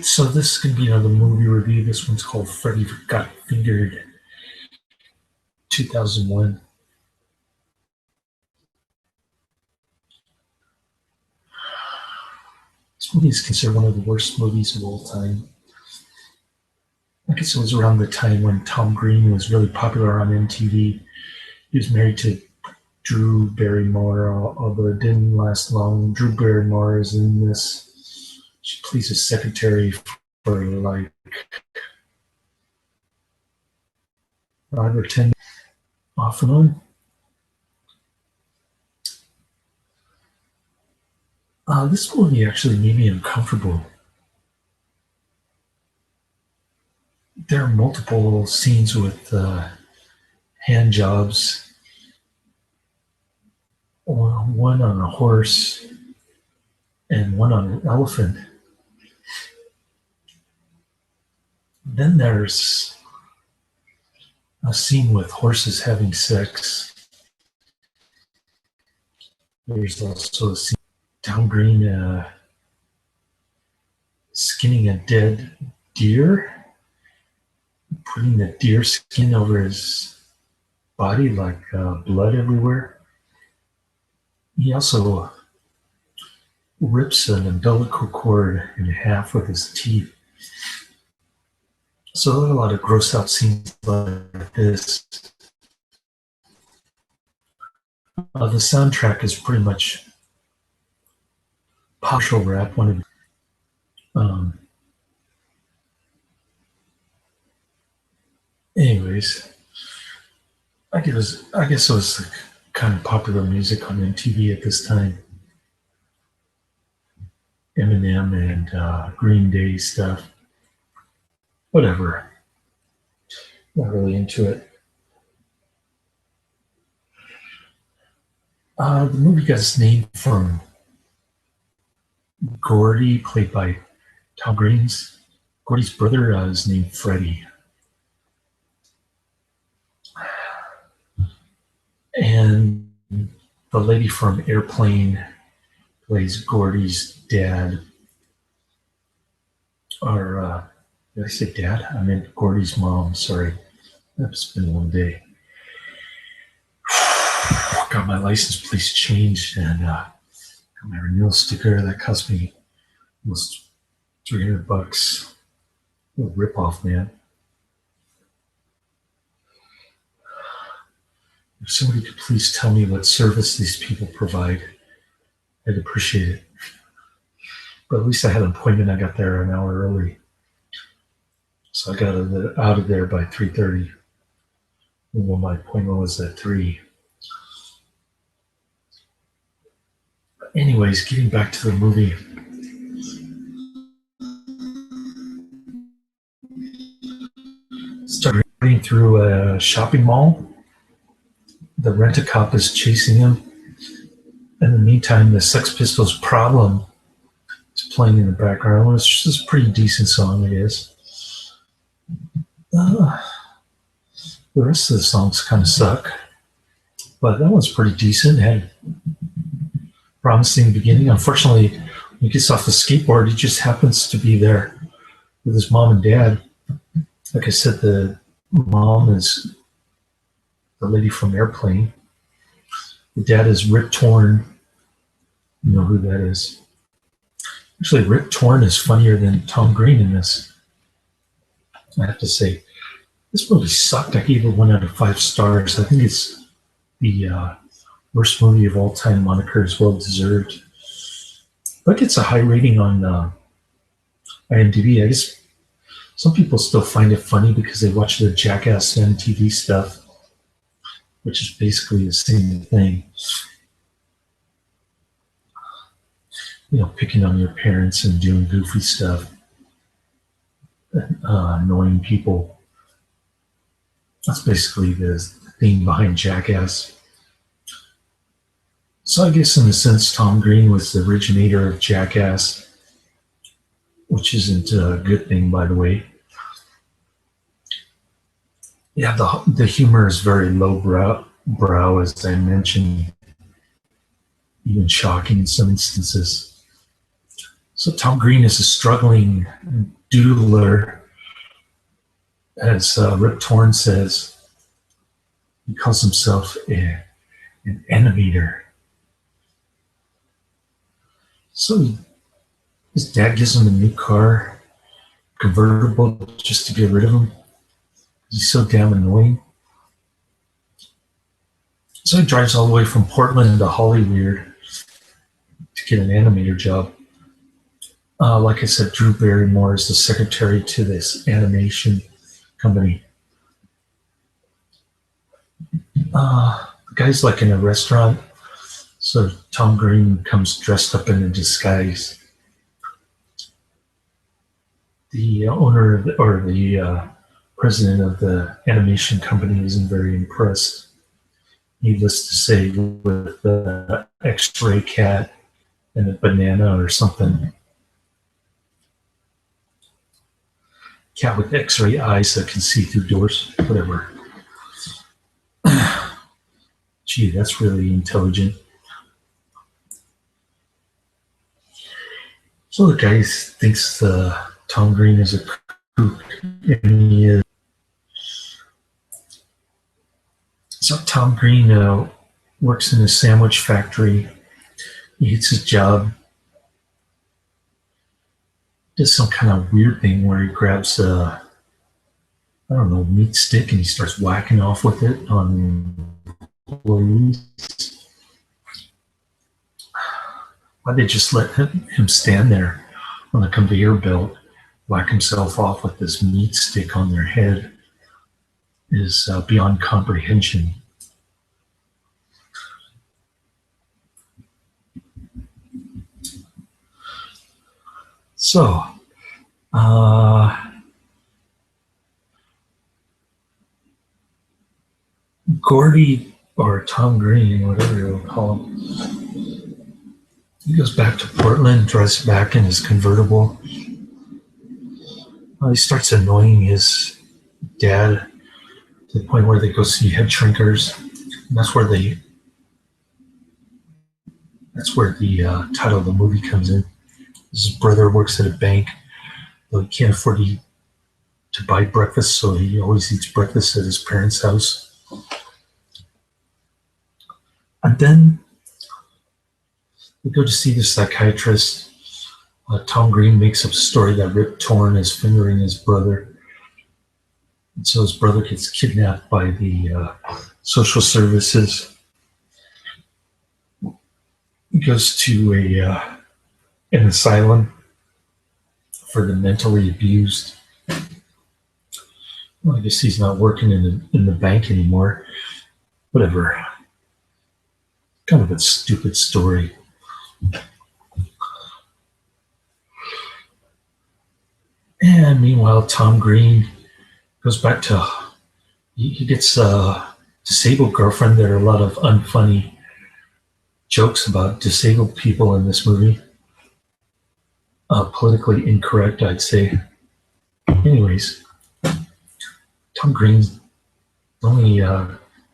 So this is gonna be another movie review. This one's called Freddy Got Fingered, 2001. This movie is considered one of the worst movies of all time. I guess it was around the time when Tom Green was really popular on MTV. He was married to Drew Barrymore, although it didn't last long. Drew Barrymore is in this. She plays a secretary for like 5 or 10 off and on. This movie actually made me uncomfortable. There are multiple scenes with hand jobs, one on a horse and one on an elephant. Then there's a scene with horses having sex. There's also a scene Tom Green skinning a dead deer, putting the deer skin over his body like blood everywhere. He also rips an umbilical cord in half with his teeth. So there are a lot of gross out scenes like this. The soundtrack is pretty much partial rap. Anyways, I guess it was kind of popular music on MTV at this time. Eminem and Green Day stuff. Whatever. Not really into it. The movie got its name from Gordy, played by Tom Green's. Gordy's brother is named Freddy. And the lady from Airplane plays Gordy's dad. Or, did I say dad? I meant Gordy's mom, sorry. It's been a long day. Got my license plates changed and got my renewal sticker. That cost me almost $300. What a ripoff, man. If somebody could please tell me what service these people provide, I'd appreciate it. But at least I had an appointment. I got there an hour early. So I got out of there by 3:30. Well, my appointment was at 3. Anyways, getting back to the movie. Starting through a shopping mall. The rent-a-cop is chasing him. In the meantime, the Sex Pistols' Problem is playing in the background. It's just a pretty decent song, I guess. The rest of the songs kind of suck. But that one's pretty decent. Had promising beginning. Unfortunately, when he gets off the skateboard, he just happens to be there with his mom and dad. Like I said, the mom is the lady from Airplane. The dad is Rip Torn. You know who that is. Actually, Rip Torn is funnier than Tom Green in this. I have to say, this movie sucked. I gave it 1 out of 5 stars. I think it's the worst movie of all time. Moniker is well deserved. But it gets a high rating on IMDb. I guess some people still find it funny because they watch the Jackass MTV stuff, which is basically the same thing. You know, picking on your parents and doing goofy stuff, annoying people. That's basically the theme behind Jackass. So I guess in a sense, Tom Green was the originator of Jackass, which isn't a good thing, by the way. Yeah, the humor is very low brow, as I mentioned, even shocking in some instances. So Tom Green is a struggling doodler, as Rip Torn says. He calls himself an animator. So his dad gives him a new car, convertible, just to get rid of him. He's so damn annoying. So he drives all the way from Portland to Hollywood to get an animator job. Like I said, Drew Barrymore is the secretary to this animation company. The guy's like in a restaurant, so Tom Green comes dressed up in a disguise. The owner of or the president of the animation company isn't very impressed. Needless to say, with the X-ray cat and a banana or something. Cat with X-ray eyes that can see through doors, whatever. Gee, that's really intelligent. So the guy thinks Tom Green is a kook, and he is. So Tom Green works in a sandwich factory. He hates his job. Does some kind of weird thing where he grabs a, I don't know, meat stick, and he starts whacking off with it on employees. Why'd they just let him stand there on the conveyor belt, whack himself off with this meat stick on their head is beyond comprehension. So, Gordy, or Tom Green, whatever you want to call him, he goes back to Portland, drives back in his convertible. He starts annoying his dad to the point where they go see head shrinkers. And that's where the title of the movie comes in. His brother works at a bank, though he can't afford to buy breakfast, so he always eats breakfast at his parents' house. And then we go to see the psychiatrist. Tom Green makes up a story that Rip Torn is fingering his brother. And so his brother gets kidnapped by the social services. He goes to an asylum for the mentally abused. Well, I guess he's not working in the bank anymore. Whatever. Kind of a stupid story. And meanwhile, Tom Green goes back to, he gets a disabled girlfriend. There are a lot of unfunny jokes about disabled people in this movie. Politically incorrect, I'd say. Anyways, Tom Green's only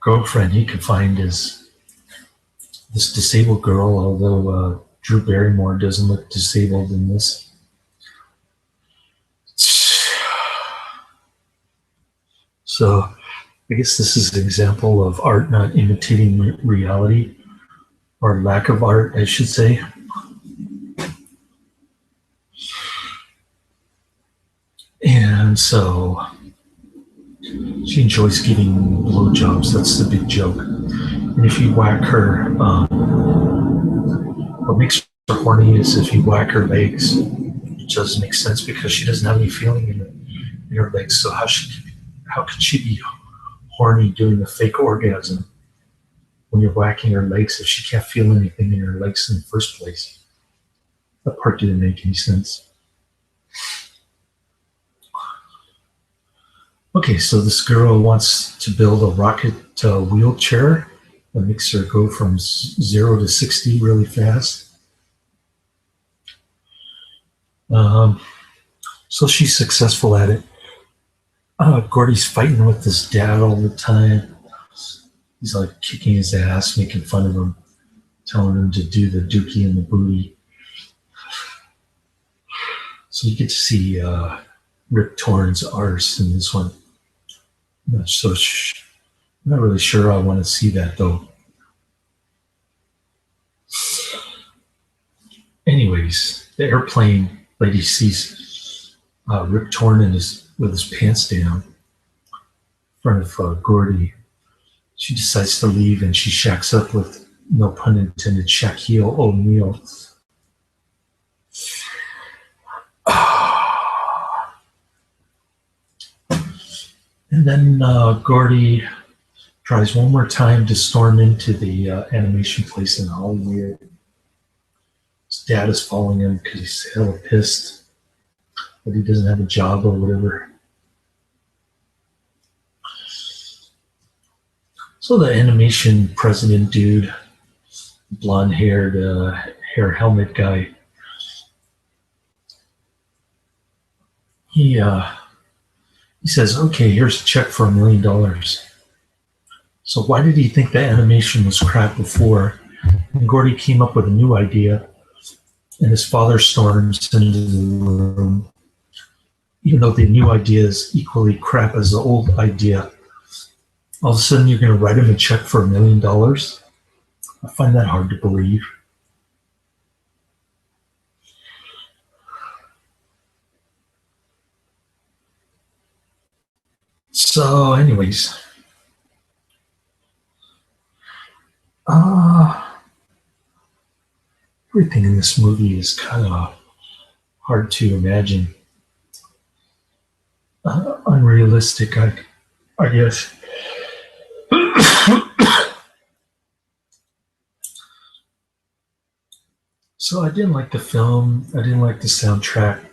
girlfriend he could find is this disabled girl, although Drew Barrymore doesn't look disabled in this. So I guess this is an example of art not imitating reality, or lack of art, I should say. And so she enjoys giving blowjobs. That's the big joke. And if you whack her, what makes her horny is if you whack her legs, which doesn't make sense because she doesn't have any feeling in her legs. So how could she be horny doing a fake orgasm when you're whacking her legs if she can't feel anything in her legs in the first place? That part didn't make any sense. Okay, so this girl wants to build a rocket wheelchair that makes her go from 0 to 60 really fast. So she's successful at it. Gordy's fighting with his dad all the time. He's like kicking his ass, making fun of him, telling him to do the dookie and the booty. So you get to see Rip Torn's arse in this one. I'm not really sure I want to see that though. Anyways, the airplane lady sees Rip Torn with his pants down in front of Gordy. She decides to leave and she shacks up with, no pun intended, Shaquille O'Neal. And then Gordy tries one more time to storm into the animation place in Hollywood. His dad is following him because he's hella pissed that he doesn't have a job or whatever. So the animation president dude, blonde-haired hair helmet guy, he says, okay, here's a check for $1 million. So why did he think the animation was crap before? And Gordy came up with a new idea, and his father storms into the room. Even though the new idea is equally crap as the old idea, all of a sudden you're going to write him a check for $1 million? I find that hard to believe. So anyways, everything in this movie is kind of hard to imagine. Unrealistic, I guess. So I didn't like the film. I didn't like the soundtrack.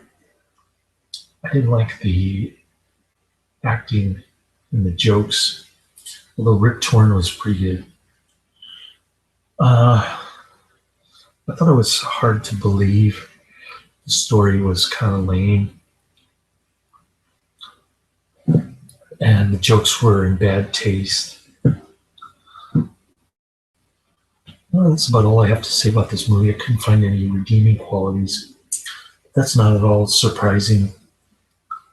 I didn't like the acting and the jokes, although Rip Torn was pretty good. I thought it was hard to believe. The story was kind of lame. And the jokes were in bad taste. Well, that's about all I have to say about this movie. I couldn't find any redeeming qualities. That's not at all surprising,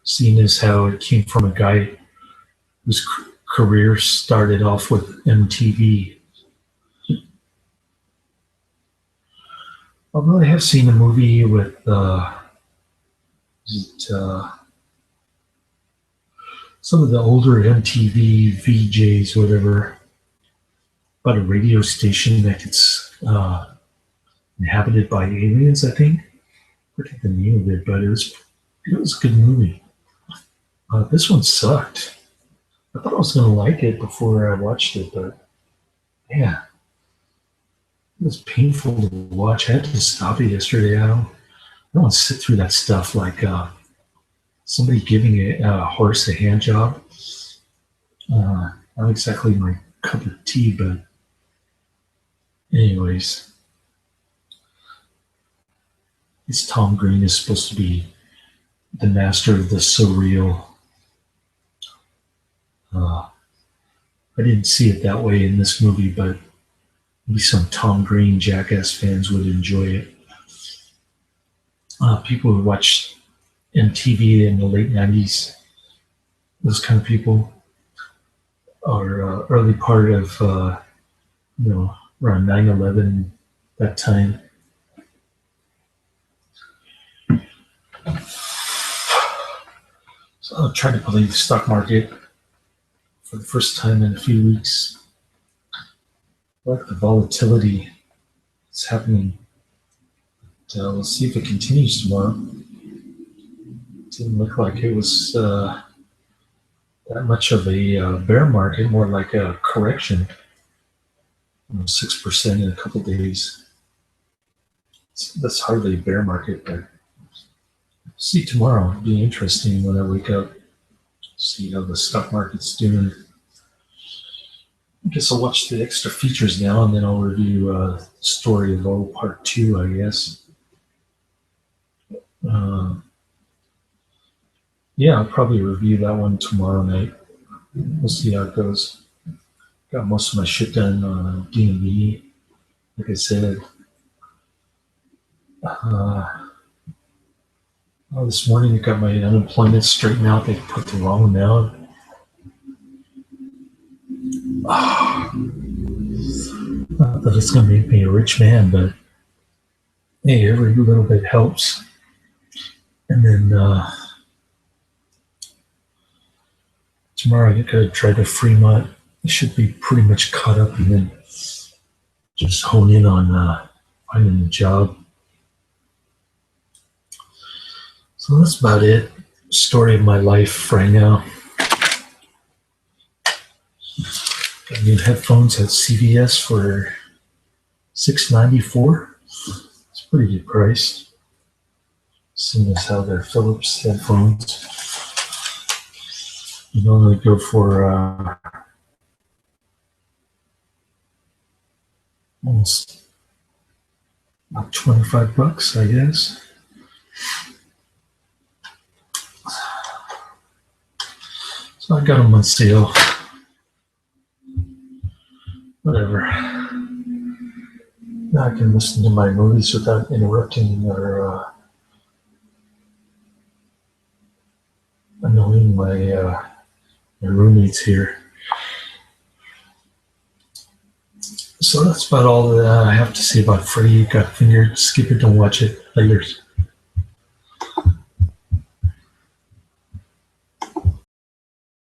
seeing as how it came from a guy whose career started off with MTV. Although I have seen a movie with some of the older MTV VJs, whatever, about a radio station that gets inhabited by aliens, I think. I forget the name of it, but it was a good movie. This one sucked. I thought I was going to like it before I watched it, but yeah, it was painful to watch. I had to stop it yesterday. I don't want to sit through that stuff like somebody giving a horse a hand job. Not exactly my cup of tea, but anyways, this Tom Green is supposed to be the master of the surreal. I didn't see it that way in this movie, but maybe some Tom Green Jackass fans would enjoy it. People who watched MTV in the late 90s, those kind of people, or early part of, around 9/11, that time. So I'm trying to believe the stock market for the first time in a few weeks. I like the volatility that's happening. But, we'll see if it continues tomorrow. It didn't look like it was that much of a bear market, more like a correction. 6% in a couple days. That's hardly a bear market, but see tomorrow. It'll be interesting when I wake up, see how the stock market's doing. I guess I'll watch the extra features now, and then I'll review Story of O Part 2, I guess. Yeah, I'll probably review that one tomorrow night. We'll see how it goes. Got most of my shit done on D&D, like I said. This morning I got my unemployment straightened out. They put the wrong amount. Not that it's going to make me a rich man, but hey, every little bit helps. And then tomorrow I got to try to Fremont. I should be pretty much caught up and then just hone in on finding a job. So that's about it. Story of my life right now. Got new headphones at CVS for $6.94. It's pretty good price. Seeing as how they're Philips headphones. You normally go for almost about $25, I guess. So I got them on sale. Whatever. Now I can listen to my movies without interrupting or annoying my roommates here. So that's about all that I have to say about Freddy. Got fingered. Skip it. Don't watch it. Later.